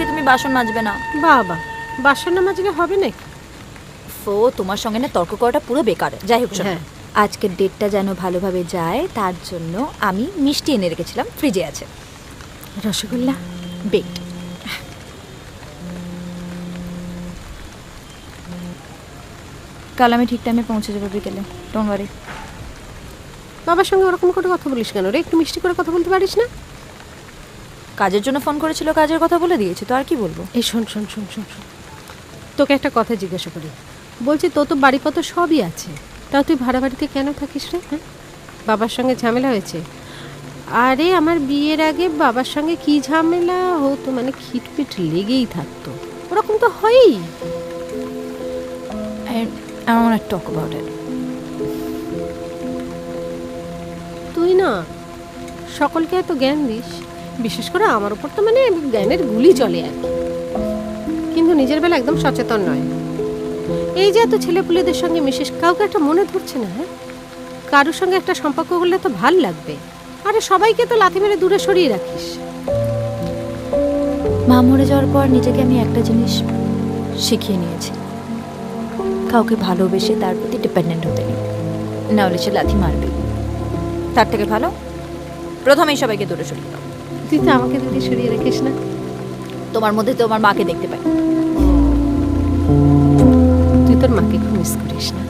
আজকে তুমি বাসন মাজবে না। বাবা, বাসন না মাজলে হবে নাকি? তো তোমার সঙ্গে না তর্ক করাটা পুরো বেকার। যাই হোক, হ্যাঁ, আজকের ডেটটা যেন ভালোভাবে যায় তার জন্য আমি মিষ্টি এনে রেখেছিলাম, ফ্রিজে আছে। রসগোল্লা বেকড। কাল আমি ঠিক টাইমে পৌঁছে যাবো বিকেলে, ডোন্ট ওয়ারি। বাবার সঙ্গে ওরকম করে কথা বলিস কেন রে? একটু মিষ্টি করে কথা বলতে পারিস না? কাজের জন্য ফোন করেছিল, কাজের কথা বলে দিয়েছি, তো আর কি বলবো। এই শোন শোন শোন শোন শোন, তোকে একটা কথা জিজ্ঞাসা করি। বলছি, তোর তো বাড়িপত্র সবই আছে, তাও তুই ভাড়া বাড়িতে কেন থাকিস রে? হ্যাঁ, বাবার সঙ্গে ঝামেলা হয়েছে? আরে আমার বিয়ের আগে বাবার সঙ্গে কি ঝামেলা হতো, মানে খিটপিট লেগেই থাকতো, ওরকম তো হয়ই। I don't want to talk about it. তুই না সকলকে এত জ্ঞান দিস, বিশেষ করে আমার উপর তো মানে জ্ঞানের গুলি চলে আর কি, কিন্তু নিজের বেলা একদম সচেতন নয়। এই যে এত ছেলেপুলেদের সঙ্গে মিশিস, কাউকে একটা মনে ধরছে না? হ্যাঁ, কারোর সঙ্গে একটা সম্পর্ক করলে তো ভাল লাগবে। আরে সবাইকে তো লাথি মেরে দূরে সরিয়ে রাখিস। মা মরে যাওয়ার পর নিজেকে আমি একটা জিনিস শিখিয়ে নিয়েছি, কাউকে ভালোবেসে তার প্রতি ডিপেন্ডেন্ট হতে নেই, না হলে সে লাথি মারবে। তার থেকে ভালো প্রথমেই সবাইকে দূরে সরিয়ে দাও। তুই তো আমাকে দূরে সরিয়ে রাখিস না। তোমার মধ্যে তোমার মাকে দেখতে পাই। তুই তোর মাকে খুব মিস করিস না?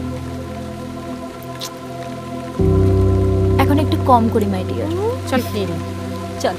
এখন একটু কম করি মাই ডিয়ার। চল খেয়ে নে। চল।